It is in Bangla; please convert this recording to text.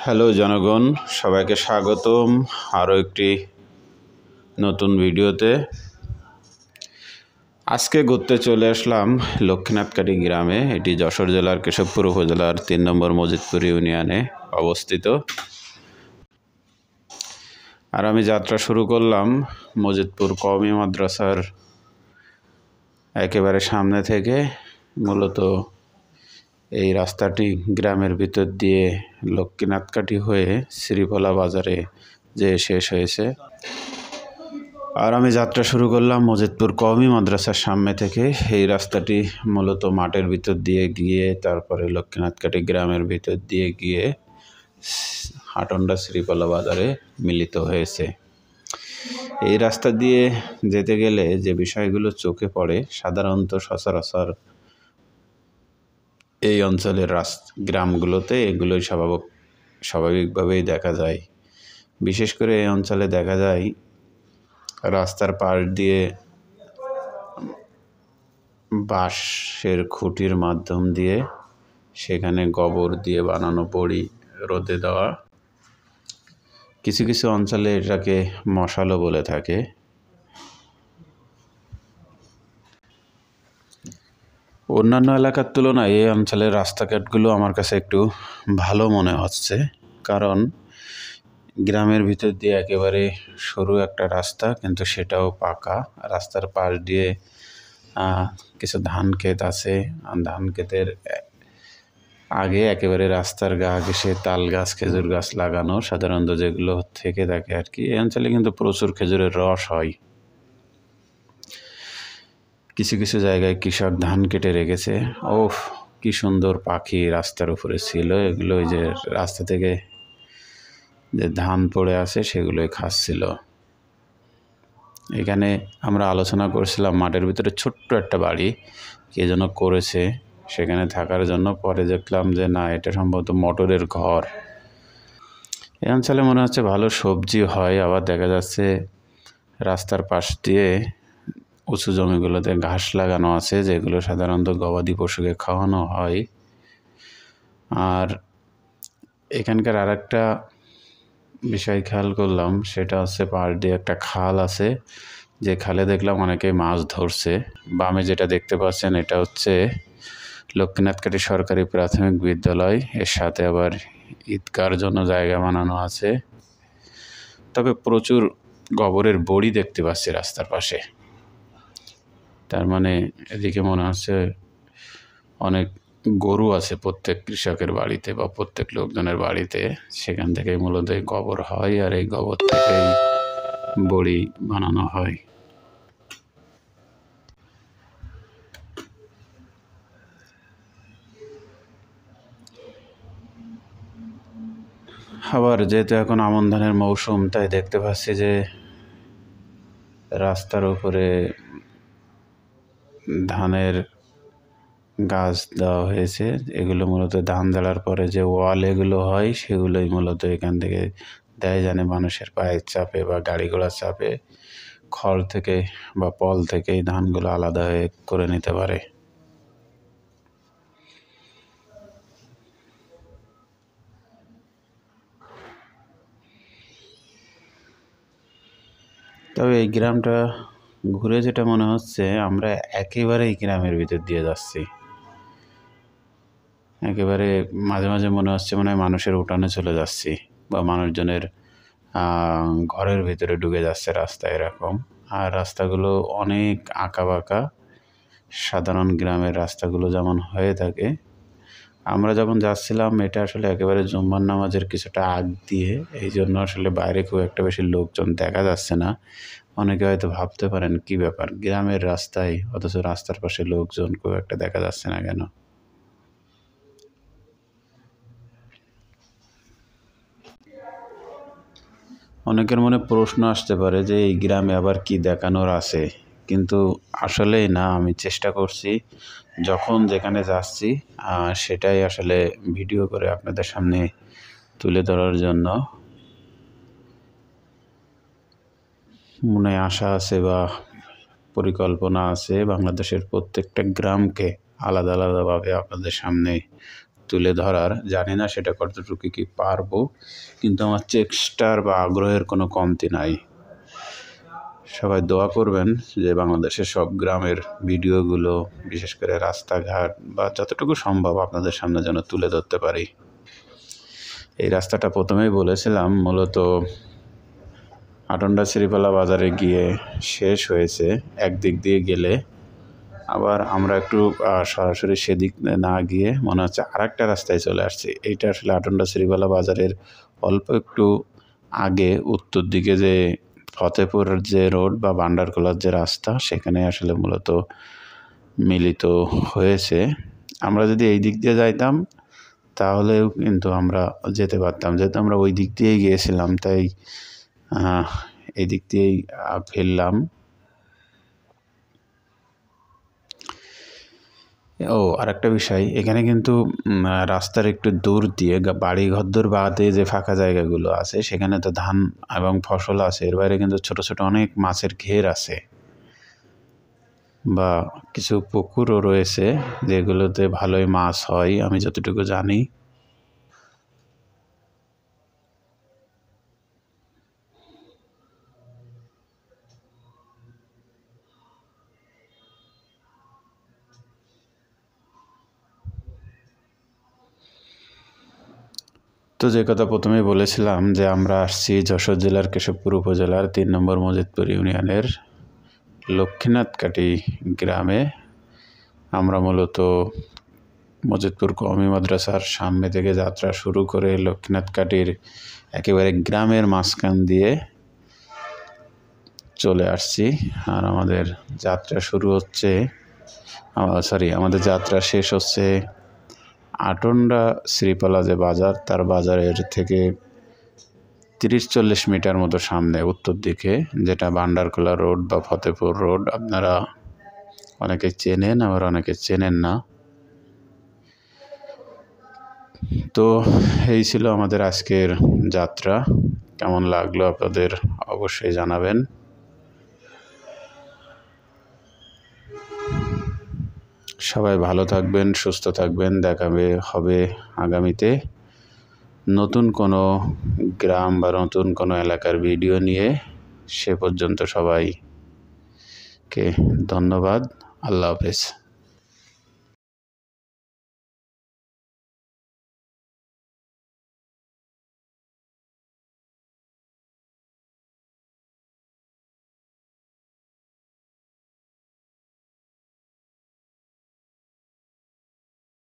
হ্যালো জনগণ, সবাইকে স্বাগতম আরও একটি নতুন ভিডিওতে। আজকে ঘুরতে চলে আসলাম লক্ষ্মীনাথকাটি গ্রামে। এটি যশোর জেলার কেশবপুর উপজেলার ৩ নম্বর মজিদপুর ইউনিয়নে অবস্থিত। আর আমি যাত্রা শুরু করলাম মজিদপুর কওমি মাদ্রাসার একেবারে সামনে থেকে। মূলত এই রাস্তাটি গ্রামের ভিতর দিয়ে লক্ষ্মীনাথকাটি হয়ে শ্রীফলা বাজারে যে শেষ হয়েছে। আর আমি যাত্রা শুরু করলাম মজিদপুর কওমি মাদ্রাসার সামনে থেকে। এই রাস্তাটি মূলত মাঠের ভিতর দিয়ে গিয়ে তারপরে লক্ষ্মীনাথকাটি গ্রামের ভিতর দিয়ে গিয়ে হাটন্ডা শ্রীফলা বাজারে মিলিত হয়েছে। এই রাস্তা দিয়ে যেতে গেলে যে বিষয়গুলো চোখে পড়ে, সাধারণত সচরাচর এই অঞ্চলের গ্রামগুলোতে এগুলোই স্বাভাবিকভাবেই দেখা যায়। বিশেষ করে এই অঞ্চলে দেখা যায় রাস্তার পাশ দিয়ে বাঁশের খুঁটির মাধ্যম দিয়ে সেখানে গোবর দিয়ে বানানো বড়ি রোদে দেওয়া। কিছু কিছু অঞ্চলে এটাকে মশালও বলে থাকে। অন্যান্য এলাকার তুলনায় এই অঞ্চলের রাস্তাঘাটগুলো আমার কাছে একটু ভালো মনে হচ্ছে, কারণ গ্রামের ভিতর দিয়ে একেবারে সরু একটা রাস্তা, কিন্তু সেটাও পাকা। রাস্তার পাশ দিয়ে কিছু ধান ক্ষেত আছে। ধান ক্ষেতের আগে একেবারে রাস্তার গা ঘেঁষে তাল গাছ, খেজুর গাছ লাগানো, সাধারণত যেগুলো থেকে থাকে আর কি। এই অঞ্চলে কিন্তু প্রচুর খেজুরের রস হয়। কিছু কিছু জায়গায় কৃষক ধান কেটে রেখেছে। ওফ, কি সুন্দর পাখি রাস্তার উপরে ছিল। এগুলো ওই যে রাস্তা থেকে যে ধান পড়ে আছে সেগুলোই খাচ্ছিল। এখানে আমরা আলোচনা করছিলাম মাঠের ভিতরে ছোট্ট একটা বাড়ি কে যেন করেছে সেখানে থাকার জন্য। পরে দেখলাম যে না, এটা সম্ভবত মটরের ঘর। এই অঞ্চলে মনে হচ্ছে ভালো সবজি হয়। আবার দেখা যাচ্ছে রাস্তার পাশ দিয়ে উঁচু জমিগুলোতে ঘাস লাগানো আছে, যেগুলো সাধারণত গবাদি পশুকে খাওয়ানো হয়। আর এখানকার আরেকটা বিষয় খেয়াল করলাম, সেটা হচ্ছে পাশ দিয়ে একটা খাল আছে, যে খালে দেখলাম অনেকে মাছ ধরছে। বামে যেটা দেখতে পাচ্ছেন এটা হচ্ছে লক্ষ্মীনাথকাটি সরকারি প্রাথমিক বিদ্যালয়। এর সাথে আবার ঈদগার জন্য জায়গা বানানো আছে। তবে প্রচুর গোবরের বড়ি দেখতে পাচ্ছি রাস্তার পাশে। তার মানে এদিকে মনে হচ্ছে অনেক গরু আছে প্রত্যেক কৃষকের বাড়িতে বা প্রত্যেক লোকজনের বাড়িতে। সেখান থেকেই মূলত এই গোবর হয়, আর এই গোবর থেকেই বড়ি বানানো হয়। আবার যেহেতু এখন আমন ধানের মৌসুম, তাই দেখতে পাচ্ছি যে রাস্তার উপরে ধানের গাছ দেওয়া হয়েছে। এগুলো মূলত ধান দেওয়ার পরে যে ওয়াল এগুলো হয়, সেগুলোই মূলত এখান থেকে দেয়, জানে মানুষের পায়ের চাপে বা গাড়ি ঘোড়ার চাপে খড় থেকে বা পল থেকে এই ধানগুলো আলাদা হয়ে করে নিতে পারে। তবে এই গ্রামটা ঘুরে যেটা মনে হচ্ছে, আমরা একেবারেই গ্রামের ভিতর দিয়ে যাচ্ছি। একেবারে মাঝে মাঝে মনে হচ্ছে মনে হয় মানুষের উঠানে চলে যাচ্ছি বা মানুষজনের ঘরের ভিতরে ঢুকে যাচ্ছে রাস্তা, এরকম। আর রাস্তাগুলো অনেক আঁকা বাঁকা, সাধারণ গ্রামের রাস্তাগুলো যেমন হয়ে থাকে। আমরা যখন যাচ্ছিলাম এটা আসলে একেবারে জুম্মার নামাজের কিছুটা আগ দিয়ে, এই জন্য আসলে বাইরে খুব একটা বেশি লোকজন দেখা যাচ্ছে না। অনেকে হয়তো ভাবতে পারেন কি ব্যাপার, গ্রামের রাস্তায় অথচ রাস্তার পাশে লোকজন খুব একটা দেখা যাচ্ছে না কেন। অনেকের মনে প্রশ্ন আসতে পারে যে এই গ্রামে আবার কি দেখানোর আছে, কিন্তু আসলেই না। আমি চেষ্টা করছি যখন যেখানে যাচ্ছি সেটাই আসলে ভিডিও করে আপনাদের সামনে তুলে ধরার জন্য। মনে আশা আছে বা পরিকল্পনা আছে বাংলাদেশের প্রত্যেকটা গ্রামকে আলাদা আলাদাভাবে আপনাদের সামনে তুলে ধরার। জানি না সেটা কতটুকু কি পারবো, কিন্তু আমার চেষ্টার বা আগ্রহের কোনো কমতি নাই। সবাই দোয়া করবেন যে বাংলাদেশের সব গ্রামের ভিডিওগুলো, বিশেষ করে রাস্তাঘাট বা যতটুকু সম্ভব আপনাদের সামনে যেন তুলে ধরতে পারি। এই রাস্তাটা প্রথমেই বলেছিলাম মূলত আটন্ডা শ্রীপালা বাজারে গিয়ে শেষ হয়েছে একদিক দিয়ে গেলে, আবার আমরা একটু সরাসরি সেদিক না গিয়ে মনে হচ্ছে আরেকটা রাস্তায় চলে আসছি। এইটা আসলে আটন্ডা শ্রীপালা বাজারের অল্প একটু আগে উত্তর দিকে যে ফতেপুর যে রোড বা ভান্ডারখোলার যে রাস্তা, সেখানে আসলে মূলত মিলিত হয়েছে। আমরা যদি এই দিক দিয়ে যাইতাম তাহলেও কিন্তু আমরা যেতে পারতাম, যেহেতু আমরা ওই দিক দিয়েই গিয়েছিলাম, তাই এই দিক দিয়েই ফিরলাম। আরেকটা বিষয়, এখানে কিন্তু রাস্তার একটু দূর দিয়ে বাড়ি ঘরদোর বাদে যে ফাঁকা জায়গাগুলো আছে সেখানে তো ধান এবং ফসল আছে, এর বাইরে কিন্তু ছোট ছোট অনেক মাছের ঘের আছে বা কিছু পুকুরও রয়েছে যেগুলোতে ভালোই মাছ হয় আমি যতটুকু জানি। তো যে কথা প্রথমেই বলেছিলাম যে আমরা আসছি যশোর জেলার কেশবপুর উপজেলার 3 নম্বর মজিদপুর ইউনিয়নের লক্ষ্মীনাথকাটি গ্রামে। আমরা মূলত মজিদপুর কওমি মাদ্রাসার সামনে থেকে যাত্রা শুরু করে লক্ষ্মীনাথকাটির একেবারে গ্রামের মাঝখান দিয়ে চলে আসছি। আর আমাদের যাত্রা শুরু হচ্ছে, আমাদের যাত্রা শেষ হচ্ছে আটন্ডা শ্রীপালা যে বাজার, তার বাজারের থেকে 30-40 মিটার মতো সামনে উত্তর দিকে, যেটা ভান্ডারখোলা রোড বা ফতেপুর রোড। আপনারা অনেকে চেনেন, আবার অনেকে চেনেন না। তো এই ছিল আমাদের আজকের যাত্রা। কেমন লাগলো আপনাদের অবশ্যই জানাবেন। সবাই ভালো থাকবেন, সুস্থ থাকবেন। দেখা হবে আগামীতে নতুন কোনো গ্রাম বা নতুন কোনো এলাকার ভিডিও নিয়ে। সে পর্যন্ত সবাইকে ধন্যবাদ। আল্লাহ হাফেজ।